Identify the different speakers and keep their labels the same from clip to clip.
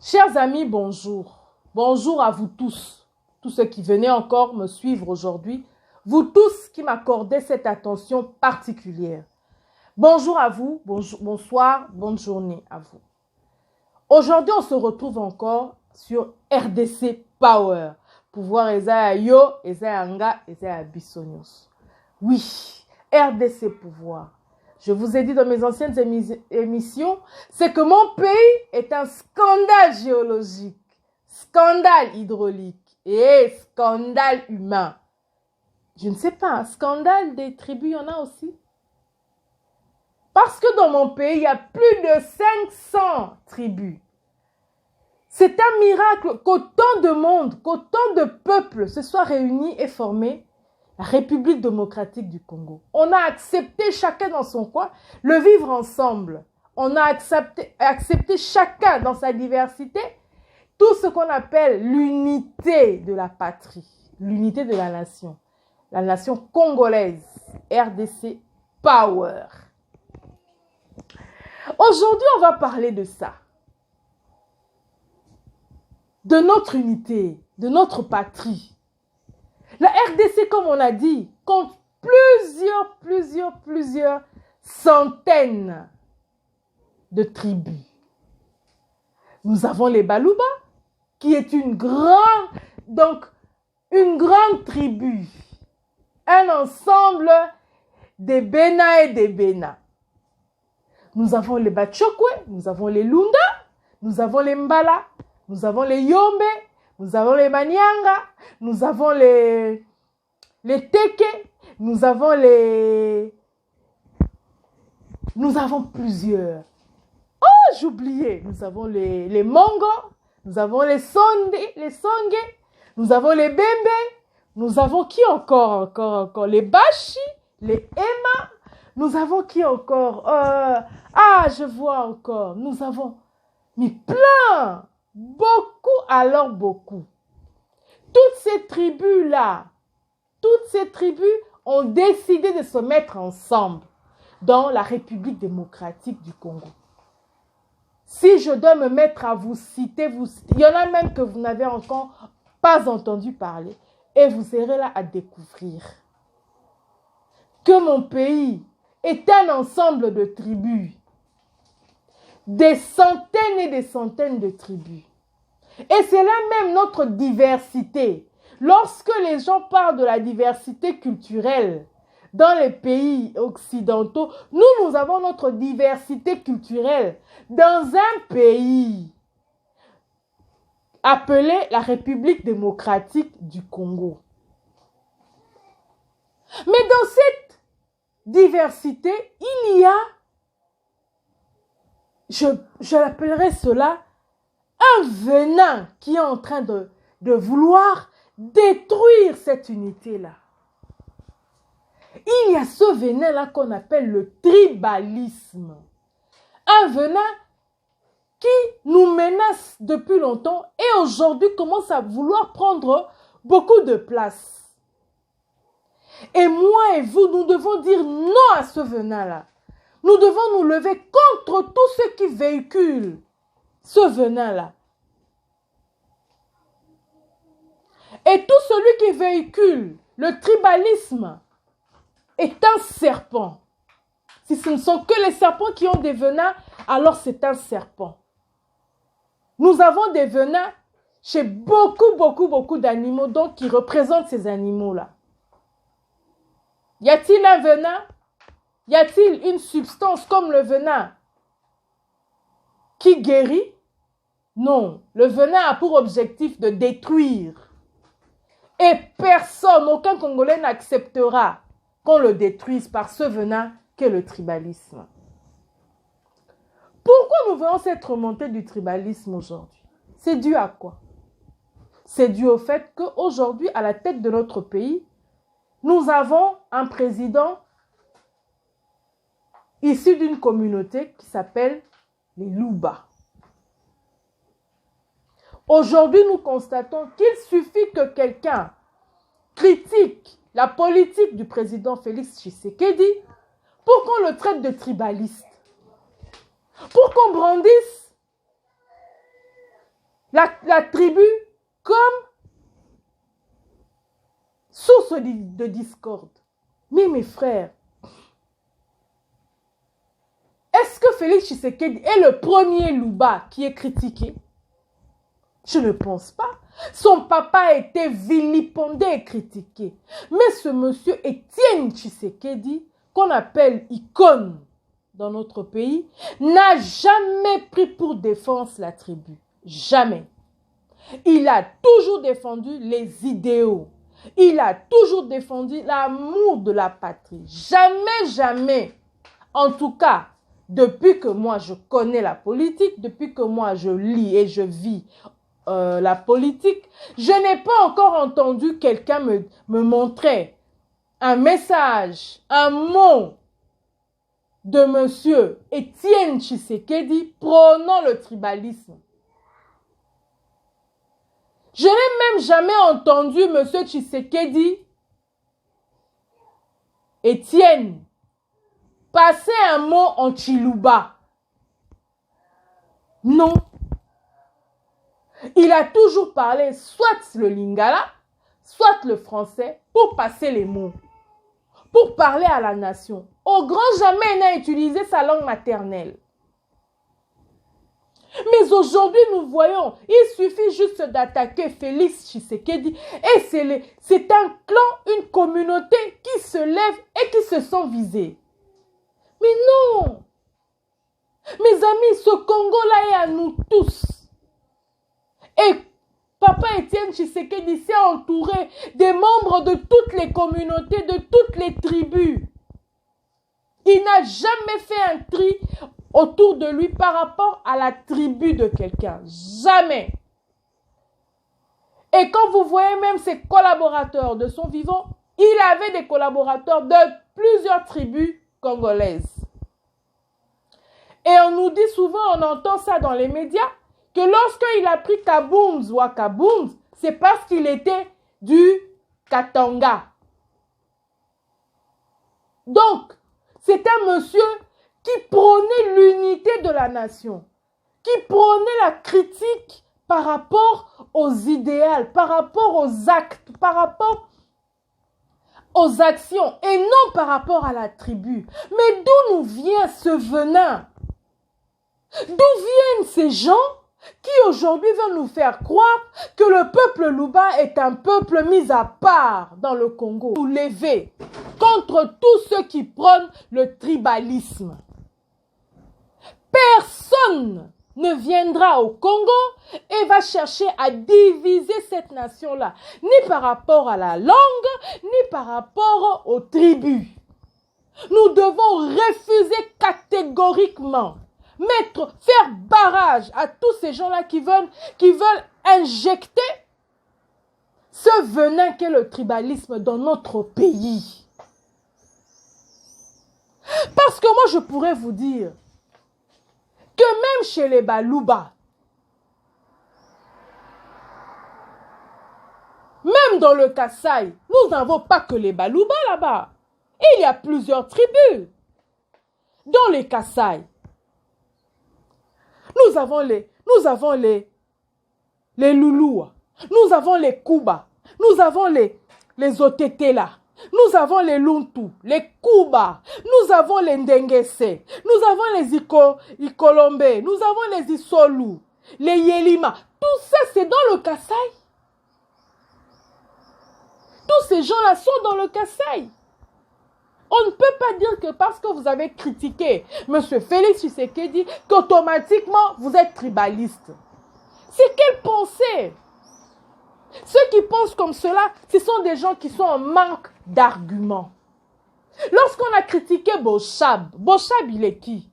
Speaker 1: Chers amis, bonjour. Bonjour à vous tous ceux qui venaient encore me suivre aujourd'hui, vous tous qui m'accordez cette attention particulière. Bonjour à vous, bonsoir, bonne journée à vous. Aujourd'hui, on se retrouve encore sur RDC Power. Pouvoir eza yo, eza anga, eza bisonios. Oui, RDC Pouvoir. Je vous ai dit dans mes anciennes émissions, c'est que mon pays est un scandale géologique, scandale hydraulique et scandale humain. Je ne sais pas, un scandale des tribus, il y en a aussi. Parce que dans mon pays, il y a plus de 500 tribus. C'est un miracle qu'autant de monde, qu'autant de peuples se soient réunis et formés la République démocratique du Congo. On a accepté chacun dans son coin le vivre ensemble. On a accepté chacun dans sa diversité tout ce qu'on appelle l'unité de la patrie, l'unité de la nation congolaise, RDC Power. Aujourd'hui, on va parler de ça, de notre unité, de notre patrie. La RDC, comme on a dit, compte plusieurs centaines de tribus. Nous avons les Baluba, qui est une grande tribu. Un ensemble des Bena et des Bena. Nous avons les Batchokwe, nous avons les Lunda, nous avons les Mbala, nous avons les Yombe, nous avons les Manianga, nous avons les Teke, nous avons plusieurs. Oh, j'oubliais. Nous avons les Mongo, nous avons les Songe, nous avons les Bembe, nous avons qui encore les Bashi, les Emma, nous avons qui encore je vois encore. Nous avons mis plein, beaucoup. Toutes ces tribus-là, ont décidé de se mettre ensemble dans la République démocratique du Congo. Si je dois me mettre à vous citer, il y en a même que vous n'avez encore pas entendu parler. Et vous serez là à découvrir que mon pays est un ensemble de tribus. Des centaines et des centaines de tribus. Et c'est là même notre diversité. Lorsque les gens parlent de la diversité culturelle dans les pays occidentaux, nous avons notre diversité culturelle dans un pays appelé la République démocratique du Congo. Mais dans cette diversité, il y a, je l'appellerai cela, un venin qui est en train de vouloir détruire cette unité-là. Il y a ce venin-là qu'on appelle le tribalisme. Un venin qui nous menace depuis longtemps et aujourd'hui commence à vouloir prendre beaucoup de place. Et moi et vous, nous devons dire non à ce venin-là. Nous devons nous lever contre tous ceux qui véhiculent ce venin-là. Et tout celui qui véhicule le tribalisme est un serpent. Si ce ne sont que les serpents qui ont des venins, alors c'est un serpent. Nous avons des venins chez beaucoup d'animaux donc qui représentent ces animaux-là. Y a-t-il un venin? Y a-t-il une substance comme le venin qui guérit? Non, le venin a pour objectif de détruire. Et personne, aucun Congolais n'acceptera qu'on le détruise par ce venin qu'est le tribalisme. Pourquoi nous voyons cette remontée du tribalisme aujourd'hui? C'est dû à quoi? C'est dû au fait qu'aujourd'hui, à la tête de notre pays, nous avons un président issu d'une communauté qui s'appelle les Luba. Aujourd'hui, nous constatons qu'il suffit que quelqu'un critique la politique du président Félix Tshisekedi pour qu'on le traite de tribaliste, pour qu'on brandisse la tribu comme source de discorde. Mais mes frères, est-ce que Félix Tshisekedi est le premier Luba qui est critiqué? Je ne pense pas. Son papa a été vilipendé et critiqué. Mais ce monsieur Étienne Tshisekedi, qu'on appelle icône dans notre pays, n'a jamais pris pour défense la tribu. Jamais. Il a toujours défendu les idéaux. Il a toujours défendu l'amour de la patrie. Jamais, jamais. En tout cas, depuis que moi je connais la politique, depuis que moi je lis et je vis la politique, je n'ai pas encore entendu quelqu'un me montrer un message, un mot de monsieur Étienne Tshisekedi prônant le tribalisme. Je n'ai même jamais entendu monsieur Tshisekedi, Étienne, passer un mot en Chiluba. Non. Il a toujours parlé soit le lingala, soit le français pour passer les mots, pour parler à la nation. Au grand jamais, il n'a utilisé sa langue maternelle. Mais aujourd'hui, nous voyons, il suffit juste d'attaquer Félix Tshisekedi et c'est un clan, une communauté qui se lève et qui se sent visée. Mais non! Mes amis, ce Congo-là est à nous tous. Et Papa Étienne Tshisekedi s'est entouré des membres de toutes les communautés, de toutes les tribus. Il n'a jamais fait un tri autour de lui par rapport à la tribu de quelqu'un. Jamais. Et quand vous voyez même ses collaborateurs de son vivant, il avait des collaborateurs de plusieurs tribus congolaises. Et on nous dit souvent, on entend ça dans les médias, que lorsqu'il a pris Kabounz ou Akabounz, c'est parce qu'il était du Katanga. Donc, c'est un monsieur qui prônait l'unité de la nation, qui prônait la critique par rapport aux idéaux, par rapport aux actes, par rapport aux actions et non par rapport à la tribu. Mais d'où nous vient ce venin? D'où viennent ces gens qui aujourd'hui veulent nous faire croire que le peuple Luba est un peuple mis à part dans le Congo? Vous levez contre tous ceux qui prônent le tribalisme. Personne ne viendra au Congo et va chercher à diviser cette nation-là, ni par rapport à la langue, ni par rapport aux tribus. Nous devons refuser catégoriquement, faire barrage à tous ces gens-là qui veulent injecter ce venin qu'est le tribalisme dans notre pays. Parce que moi, je pourrais vous dire que même chez les Baluba, même dans le Kasaï, nous n'avons pas que les Baluba là-bas. Il y a plusieurs tribus. Dans les Kasaï, nous avons les Loulous, nous avons les Kuba, nous avons les Otetela, nous avons les Luntu, les Kuba, nous avons les Ndengese, nous avons les Ikolombe, nous avons les Isolu, les Yelima. Tout ça, c'est dans le Kasaï. Tous ces gens-là sont dans le Kasaï. On ne peut pas dire que parce que vous avez critiqué M. Félix Tshisekedi, qu'automatiquement vous êtes tribaliste. C'est quelle pensée? Ceux qui pensent comme cela, ce sont des gens qui sont en manque d'arguments. Lorsqu'on a critiqué Bochab, il est qui?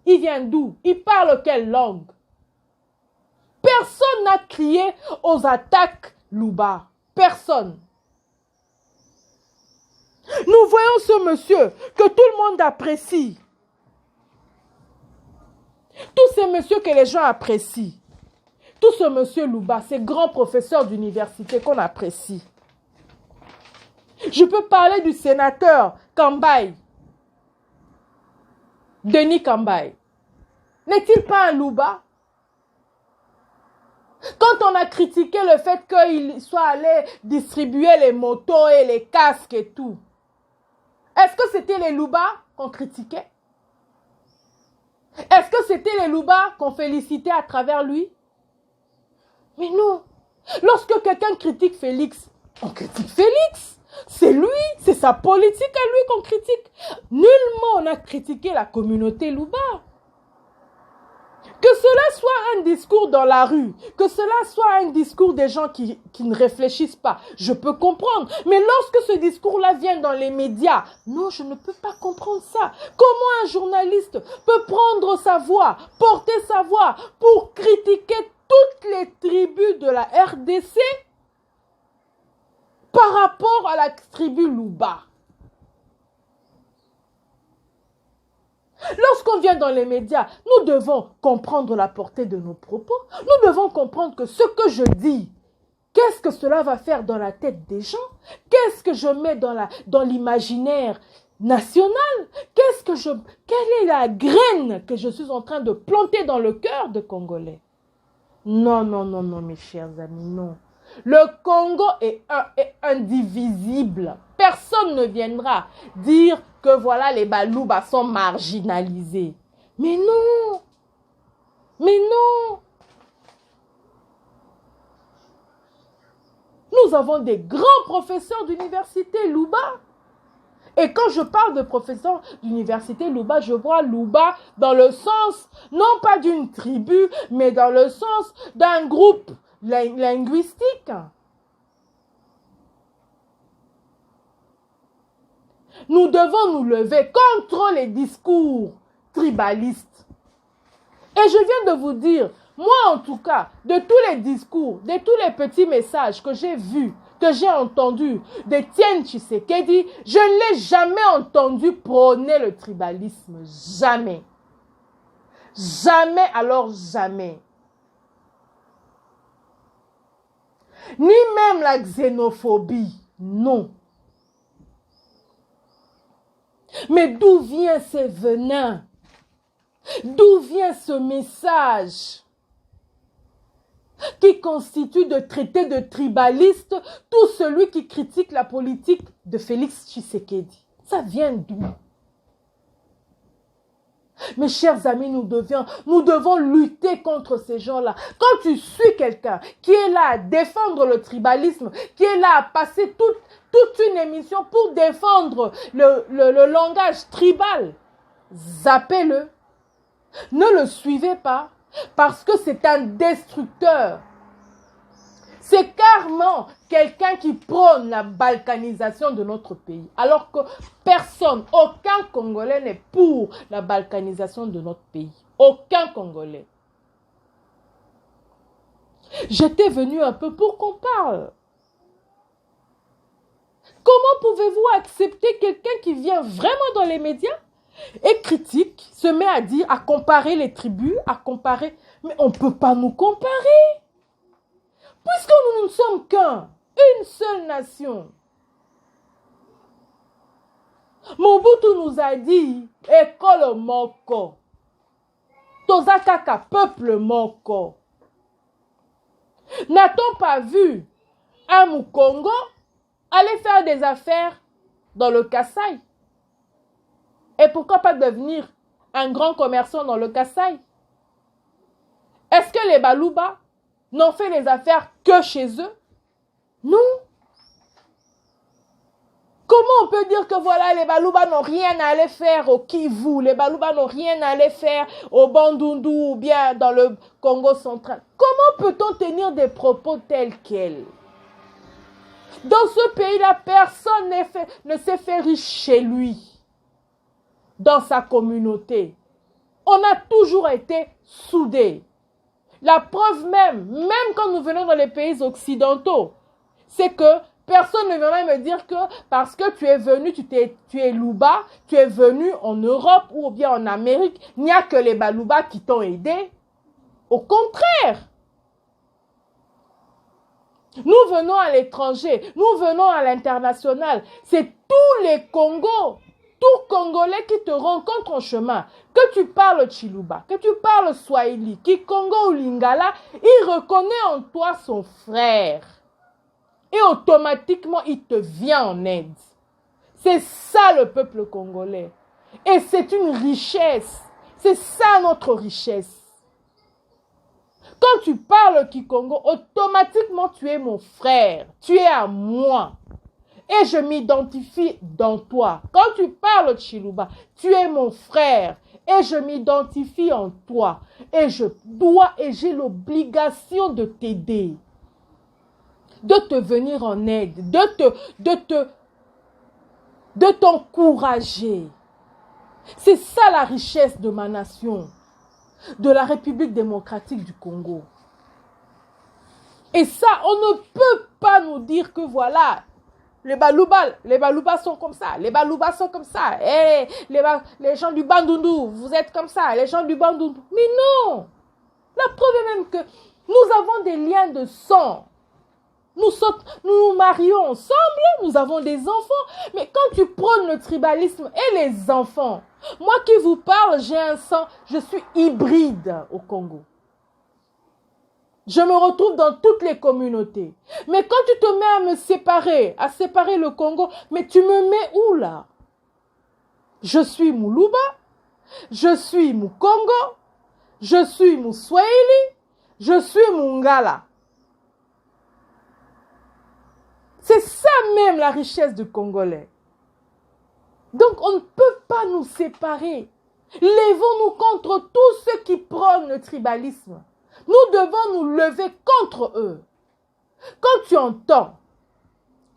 Speaker 1: Il vient d'où? Il parle quelle langue? Personne n'a crié aux attaques Luba. Personne. Nous voyons ce monsieur que tout le monde apprécie. Tous ces messieurs que les gens apprécient. Tout ce monsieur Luba, ces grands professeurs d'université qu'on apprécie. Je peux parler du sénateur Kambay. Denis Kambay. N'est-il pas un Luba? Quand on a critiqué le fait qu'il soit allé distribuer les motos et les casques et tout, est-ce que c'était les Louba qu'on critiquait? Est-ce que c'était les Louba qu'on félicitait à travers lui? Mais non. Lorsque quelqu'un critique Félix, on critique Félix. C'est lui, c'est sa politique à lui qu'on critique. Nullement on a critiqué la communauté Louba. Que cela soit un discours dans la rue, que cela soit un discours des gens qui ne réfléchissent pas, je peux comprendre. Mais lorsque ce discours-là vient dans les médias, non, je ne peux pas comprendre ça. Comment un journaliste peut prendre sa voix, porter sa voix pour critiquer toutes les tribus de la RDC par rapport à la tribu Louba? Lorsqu'on vient dans les médias, nous devons comprendre la portée de nos propos. Nous devons comprendre que ce que je dis, qu'est-ce que cela va faire dans la tête des gens? Qu'est-ce que je mets dans l'imaginaire national? Quelle est la graine que je suis en train de planter dans le cœur des Congolais? Non, non, non, non, mes chers amis, non. Le Congo est indivisible. Personne ne viendra dire que voilà, les Balouba sont marginalisés. Mais non. Mais non. Nous avons des grands professeurs d'université Louba. Et quand je parle de professeurs d'université Louba, je vois Louba dans le sens, non pas d'une tribu, mais dans le sens d'un groupe linguistique. Nous devons nous lever contre les discours tribalistes. Et je viens de vous dire, moi en tout cas, de tous les discours, de tous les petits messages que j'ai vus, que j'ai entendus d'Étienne Tshisekedi, je ne l'ai jamais entendu prôner le tribalisme. Jamais. Jamais, alors jamais. Ni même la xénophobie, non. Mais d'où vient ce venin? D'où vient ce message qui constitue de traiter de tribaliste tout celui qui critique la politique de Félix Tshisekedi? Ça vient d'où? Mes chers amis, nous devons lutter contre ces gens-là. Quand tu suis quelqu'un qui est là à défendre le tribalisme, qui est là à passer toute une émission pour défendre le langage tribal, zappez-le. Ne le suivez pas parce que c'est un destructeur. C'est carrément quelqu'un qui prône la balkanisation de notre pays. Alors que personne, aucun Congolais n'est pour la balkanisation de notre pays. Aucun Congolais. J'étais venu un peu pour qu'on parle. Comment pouvez-vous accepter quelqu'un qui vient vraiment dans les médias et critique, se met à dire, à comparer les tribus, à comparer... Mais on ne peut pas nous comparer. Puisque nous ne sommes une seule nation. Mobutu nous a dit, école moko. Tozakaka, peuple moko. N'a-t-on pas vu un Mukongo aller faire des affaires dans le Kasaï? Et pourquoi pas devenir un grand commerçant dans le Kasaï? Est-ce que les Balouba n'ont fait les affaires que chez eux? Non. Comment on peut dire que voilà, les Balouba n'ont rien à aller faire au Kivu, les Balouba n'ont rien à aller faire au Bandundu ou bien dans le Congo central? Comment peut-on tenir des propos tels quels? Dans ce pays-là, personne ne s'est fait riche chez lui, dans sa communauté. On a toujours été soudés. La preuve même quand nous venons dans les pays occidentaux, c'est que personne ne viendrait me dire que parce que tu es venu, tu es Louba, tu es venu en Europe ou bien en Amérique, il n'y a que les Balouba qui t'ont aidé. Au contraire. Nous venons à l'étranger, nous venons à l'international. C'est tous les Congos tout Congolais qui te rencontre en chemin, que tu parles Chiluba, que tu parles Swahili, Kikongo ou Lingala, il reconnaît en toi son frère. Et automatiquement, il te vient en aide. C'est ça le peuple congolais. Et c'est une richesse. C'est ça notre richesse. Quand tu parles Kikongo, automatiquement tu es mon frère. Tu es à moi. Et je m'identifie dans toi. Quand tu parles Chiluba, tu es mon frère. Et je m'identifie en toi. Et je dois et j'ai l'obligation de t'aider. De te venir en aide. De t'encourager. C'est ça la richesse de ma nation. De la République démocratique du Congo. Et ça, on ne peut pas nous dire que voilà, les Balouba sont comme ça, les Balouba sont comme ça, et les gens du Bandundu, vous êtes comme ça, les gens du Bandundu. Mais non! La preuve est même que nous avons des liens de sang. Nous nous marions ensemble, nous avons des enfants, mais quand tu prônes le tribalisme et les enfants, moi qui vous parle, j'ai un sang, je suis hybride au Congo. Je me retrouve dans toutes les communautés. Mais quand tu te mets à me séparer, à séparer le Congo, mais tu me mets où là? Je suis Muluba, je suis Mukongo, je suis Muswahili, je suis Mungala. C'est ça même la richesse du Congolais. Donc on ne peut pas nous séparer. Lèvons-nous contre tous ceux qui prônent le tribalisme. Nous devons nous lever contre eux. Quand tu entends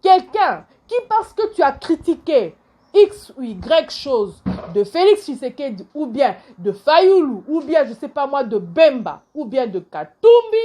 Speaker 1: quelqu'un qui, parce que tu as critiqué X ou Y chose de Félix Tshisekedi, ou bien de Fayulu, ou bien, je ne sais pas moi, de Bemba, ou bien de Katumbi,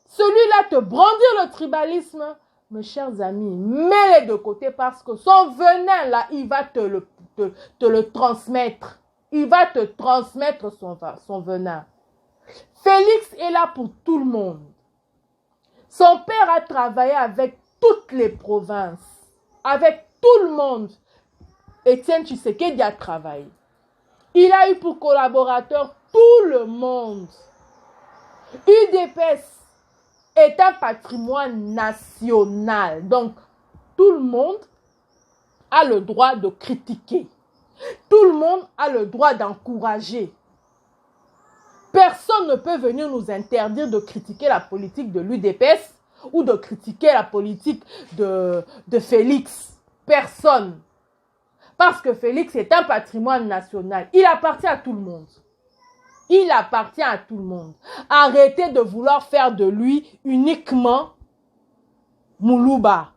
Speaker 1: celui-là te brandir le tribalisme, mes chers amis, mets-les de côté parce que son venin, là, il va te le transmettre. Il va te transmettre son venin. Félix est là pour tout le monde. Son père a travaillé avec toutes les provinces, avec tout le monde. Étienne Tshisekedi a travaillé. Il a eu pour collaborateur tout le monde. UDPS est un patrimoine national. Donc, tout le monde a le droit de critiquer. Tout le monde a le droit d'encourager. Personne ne peut venir nous interdire de critiquer la politique de l'UDPS ou de critiquer la politique de Félix. Personne. Parce que Félix est un patrimoine national. Il appartient à tout le monde. Il appartient à tout le monde. Arrêtez de vouloir faire de lui uniquement Muluba.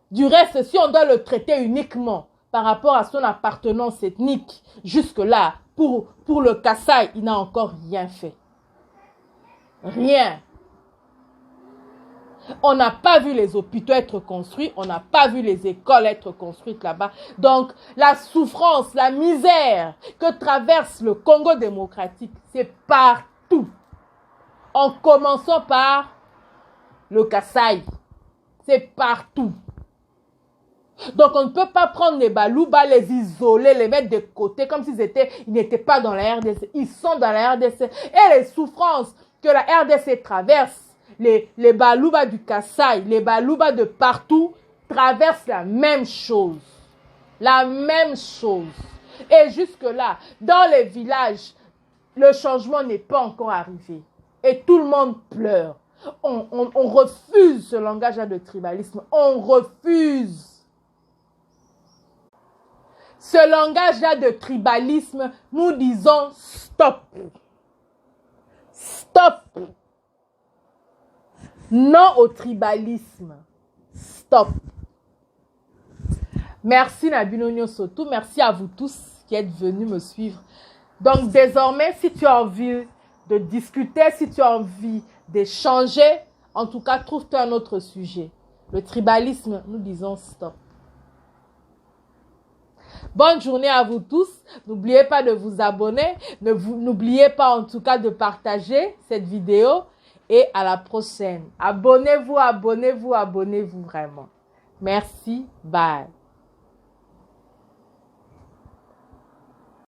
Speaker 1: Du reste, si on doit le traiter uniquement par rapport à son appartenance ethnique, jusque-là, pour le Kassai, il n'a encore rien fait. Rien. On n'a pas vu les hôpitaux être construits, on n'a pas vu les écoles être construites là-bas. Donc, la souffrance, la misère que traverse le Congo démocratique, c'est partout. En commençant par le Kassai. C'est partout. Donc, on ne peut pas prendre les Balouba, les isoler, les mettre de côté comme s'ils n'étaient pas dans la RDC. Ils sont dans la RDC. Et les souffrances que la RDC traverse, les Balouba du Kassai, les Balouba de partout, traversent la même chose. La même chose. Et jusque-là, dans les villages, le changement n'est pas encore arrivé. Et tout le monde pleure. On refuse ce langage-là de tribalisme. On refuse. Ce langage-là de tribalisme, nous disons stop. Stop. Non au tribalisme. Stop. Merci Nabinonio Soto. Merci à vous tous qui êtes venus me suivre. Donc désormais, si tu as envie de discuter, si tu as envie d'échanger, en tout cas, trouve-toi un autre sujet. Le tribalisme, nous disons stop. Bonne journée à vous tous. N'oubliez pas de vous abonner. N'oubliez pas en tout cas de partager cette vidéo. Et à la prochaine. Abonnez-vous, abonnez-vous, abonnez-vous vraiment. Merci. Bye.